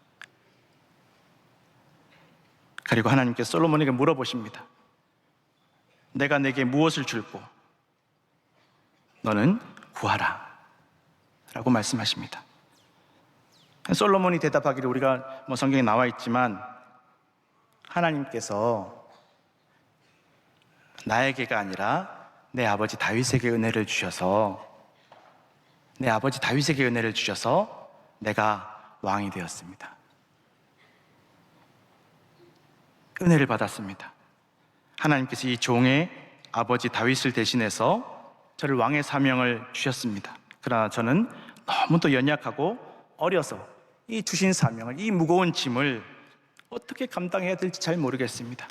그리고 하나님께서 솔로몬에게 물어보십니다. 내가 내게 무엇을 줄고 너는 구하라 라고 말씀하십니다. 솔로몬이 대답하기를, 우리가 성경에 나와 있지만, 하나님께서 나에게가 아니라 내 아버지 다윗에게 은혜를 주셔서, 내 아버지 다윗에게 은혜를 주셔서 내가 왕이 되었습니다. 은혜를 받았습니다. 하나님께서 이 종의 아버지 다윗을 대신해서 저를 왕의 사명을 주셨습니다. 그러나 저는 너무도 연약하고 어려서 이 주신 사명을, 이 무거운 짐을 어떻게 감당해야 될지 잘 모르겠습니다.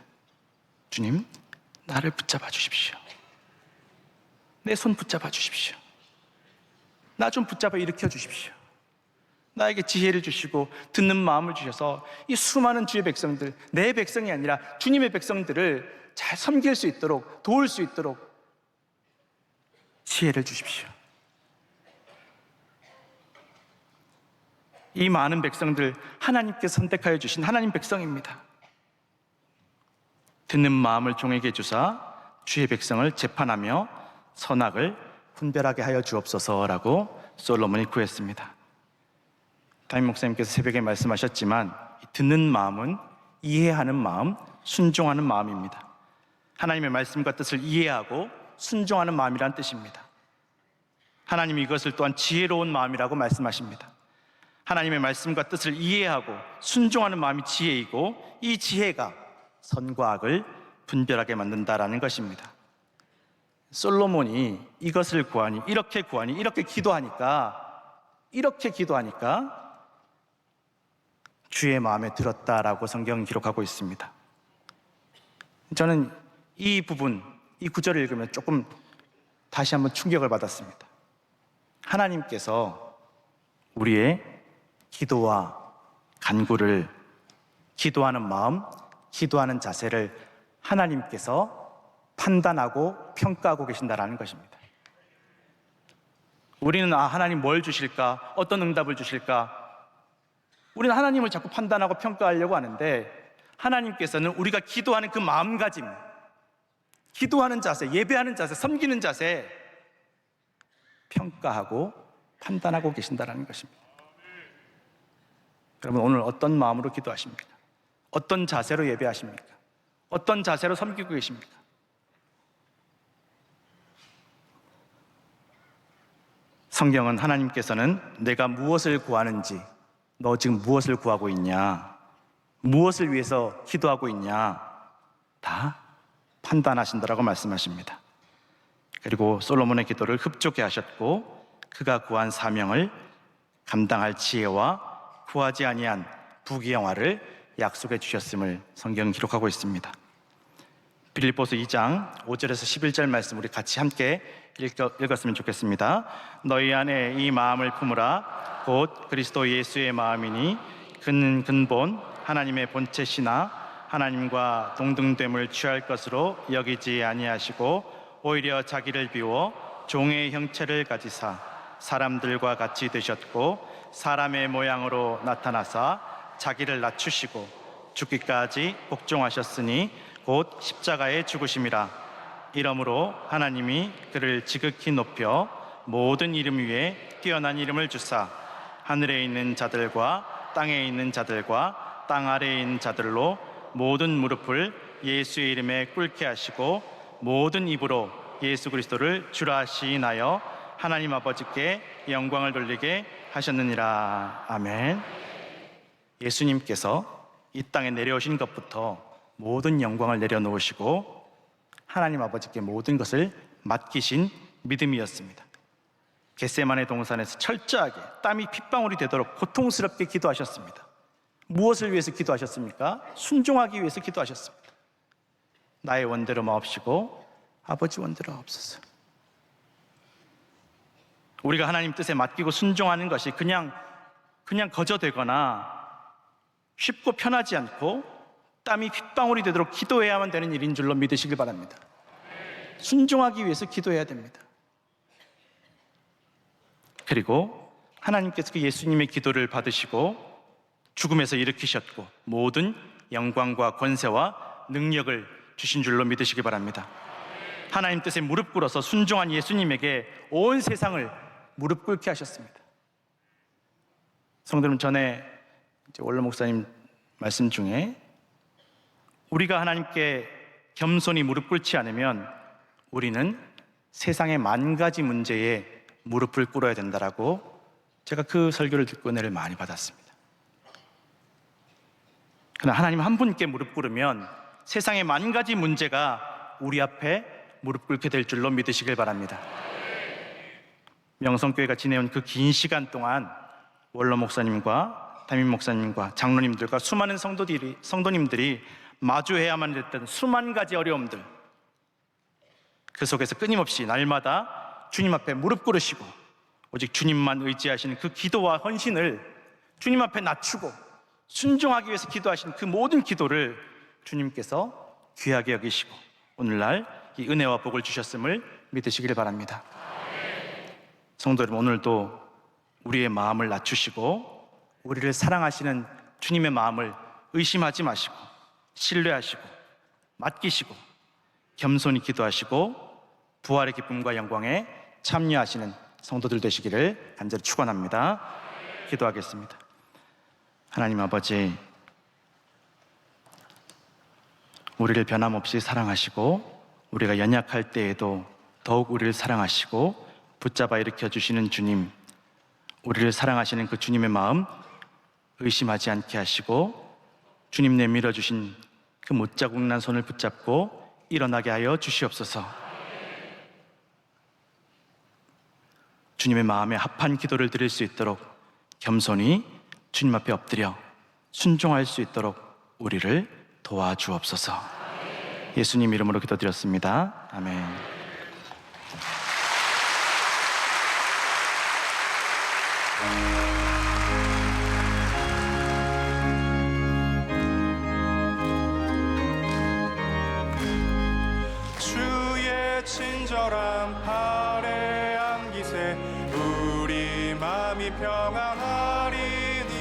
주님, 나를 붙잡아 주십시오. 내 손 붙잡아 주십시오. 나 좀 붙잡아 일으켜 주십시오. 나에게 지혜를 주시고 듣는 마음을 주셔서 이 수많은 주의 백성들, 내 백성이 아니라 주님의 백성들을 잘 섬길 수 있도록, 도울 수 있도록 지혜를 주십시오. 이 많은 백성들, 하나님께서 선택하여 주신 하나님 백성입니다. 듣는 마음을 종에게 주사 주의 백성을 재판하며 선악을 분별하게 하여 주옵소서라고 솔로몬이 구했습니다. 담임 목사님께서 새벽에 말씀하셨지만, 듣는 마음은 이해하는 마음, 순종하는 마음입니다. 하나님의 말씀과 뜻을 이해하고 순종하는 마음이란 뜻입니다. 하나님이 이것을 또한 지혜로운 마음이라고 말씀하십니다. 하나님의 말씀과 뜻을 이해하고 순종하는 마음이 지혜이고, 이 지혜가 선과 악을 분별하게 만든다라는 것입니다. 솔로몬이 이것을 구하니, 이렇게 기도하니까 주의 마음에 들었다라고 성경은 기록하고 있습니다. 저는 이 부분, 이 구절을 읽으면 조금 다시 한번 충격을 받았습니다. 하나님께서 우리의 기도와 간구를, 기도하는 마음, 기도하는 자세를 하나님께서 판단하고 평가하고 계신다라는 것입니다. 우리는 하나님 뭘 주실까? 어떤 응답을 주실까? 우리는 하나님을 자꾸 판단하고 평가하려고 하는데, 하나님께서는 우리가 기도하는 그 마음가짐, 기도하는 자세, 예배하는 자세, 섬기는 자세 평가하고 판단하고 계신다라는 것입니다. 여러분, 오늘 어떤 마음으로 기도하십니까? 어떤 자세로 예배하십니까? 어떤 자세로 섬기고 계십니까? 성경은 하나님께서는 내가 무엇을 구하는지, 너 지금 무엇을 구하고 있냐, 무엇을 위해서 기도하고 있냐, 다 판단하신다라고 말씀하십니다. 그리고 솔로몬의 기도를 흡족해 하셨고, 그가 구한 사명을 감당할 지혜와 구하지 아니한 부귀영화를 약속해 주셨음을 성경은 기록하고 있습니다. 빌립보서 2장 5절에서 11절 말씀 우리 같이 함께 읽었으면 좋겠습니다. 너희 안에 이 마음을 품으라. 곧 그리스도 예수의 마음이니 그는 근본 하나님의 본체시나 하나님과 동등됨을 취할 것으로 여기지 아니하시고 오히려 자기를 비워 종의 형체를 가지사 사람들과 같이 되셨고 사람의 모양으로 나타나사 자기를 낮추시고 죽기까지 복종하셨으니 곧 십자가에 죽으심이라. 이러므로 하나님이 그를 지극히 높여 모든 이름 위에 뛰어난 이름을 주사 하늘에 있는 자들과 땅에 있는 자들과 땅 아래에 있는 자들로 모든 무릎을 예수의 이름에 꿇게 하시고 모든 입으로 예수 그리스도를 주라 시인하여 하나님 아버지께 영광을 돌리게 하셨느니라. 아멘. 예수님께서 이 땅에 내려오신 것부터 모든 영광을 내려놓으시고 하나님 아버지께 모든 것을 맡기신 믿음이었습니다. 겟세마네 동산에서 철저하게 땀이 핏방울이 되도록 고통스럽게 기도하셨습니다. 무엇을 위해서 기도하셨습니까? 순종하기 위해서 기도하셨습니다. 나의 원대로 마옵시고 아버지 원대로 하옵소서. 우리가 하나님 뜻에 맡기고 순종하는 것이 그냥 거저되거나 쉽고 편하지 않고 땀이 핏방울이 되도록 기도해야만 되는 일인 줄로 믿으시길 바랍니다. 순종하기 위해서 기도해야 됩니다. 그리고 하나님께서 그 예수님의 기도를 받으시고 죽음에서 일으키셨고 모든 영광과 권세와 능력을 주신 줄로 믿으시기 바랍니다. 하나님 뜻에 무릎 꿇어서 순종한 예수님에게 온 세상을 무릎 꿇게 하셨습니다. 성도님, 전에 원로 목사님 말씀 중에 우리가 하나님께 겸손히 무릎 꿇지 않으면 우리는 세상의 만 가지 문제에 무릎을 꿇어야 된다라고 제가 그 설교를 듣고 은혜를 많이 받았습니다. 그러나 하나님 한 분께 무릎 꿇으면 세상의 만 가지 문제가 우리 앞에 무릎 꿇게 될 줄로 믿으시길 바랍니다. 명성교회가 지내온 그 긴 시간 동안 원로 목사님과 담임 목사님과 장로님들과 수많은 성도님들이 마주해야만 했던 수만 가지 어려움들, 그 속에서 끊임없이 날마다 주님 앞에 무릎 꿇으시고 오직 주님만 의지하시는 그 기도와 헌신을 주님 앞에 낮추고 순종하기 위해서 기도하시는 그 모든 기도를 주님께서 귀하게 여기시고 오늘날 이 은혜와 복을 주셨음을 믿으시길 바랍니다. 성도 여러분, 오늘도 우리의 마음을 낮추시고 우리를 사랑하시는 주님의 마음을 의심하지 마시고 신뢰하시고 맡기시고 겸손히 기도하시고 부활의 기쁨과 영광에 참여하시는 성도들 되시기를 간절히 축원합니다. 기도하겠습니다. 하나님 아버지, 우리를 변함없이 사랑하시고 우리가 연약할 때에도 더욱 우리를 사랑하시고 붙잡아 일으켜 주시는 주님, 우리를 사랑하시는 그 주님의 마음 의심하지 않게 하시고 주님 내밀어 주신 그 못자국 난 손을 붙잡고 일어나게 하여 주시옵소서. 주님의 마음에 합한 기도를 드릴 수 있도록 겸손히 주님 앞에 엎드려 순종할 수 있도록 우리를 도와주옵소서. 예수님 이름으로 기도드렸습니다. 아멘. 주의 친절한 팔에 안기세 우리 마음이 평안하리니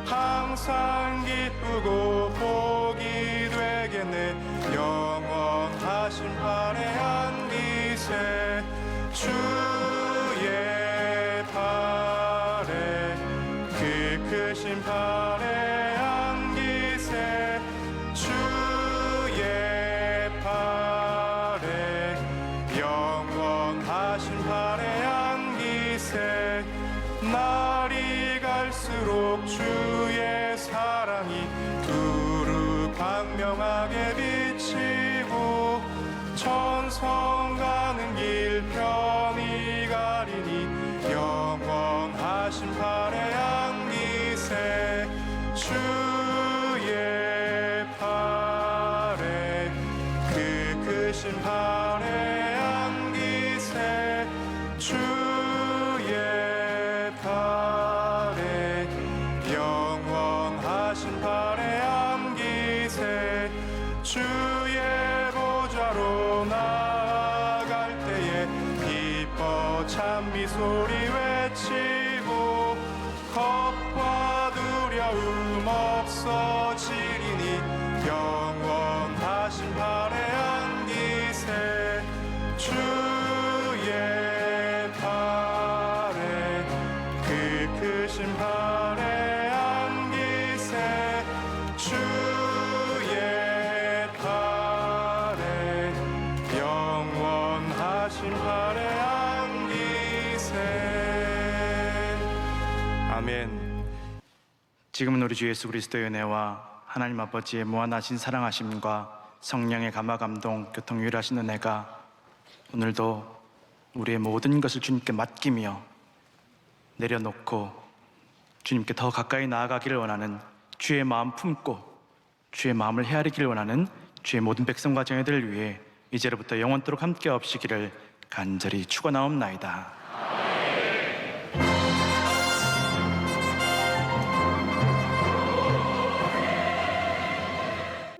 항상 기쁘고 복이 되겠네. 영원하신 팔에 안기세 주의 팔에 그 크신 팔에 안기세 주의 팔에 영원하신 팔에 안기세. 날이 갈수록 주의 사랑이 두루 광명하게 비치고 천성 가는 길 편히 가리니 영원하신 팔에 안기세 주의 팔에 그 크신 팔에 안기세 주의 팔에 영원하신 팔에 안기세. 주의 보좌로 나아갈 때에 기뻐 찬미 소리 외치고 겁과 두려움 없어지리니 영원하신 팔에 안기세 주의 팔에 그 크신 팔에 안기세 주의 팔에 영원하신 팔에 안기세. 아멘. 지금은 우리 주 예수 그리스도의 은혜와 하나님 아버지의 무한하신 사랑하심과 성령의 감화 감동 교통 유일하신 은혜가 오늘도 우리의 모든 것을 주님께 맡기며 내려놓고 주님께 더 가까이 나아가기를 원하는 주의 마음 품고 주의 마음을 헤아리기를 원하는 주의 모든 백성과 자녀들을 위해 이제로부터 영원토록 함께 없으기를 간절히 축원하옵나이다.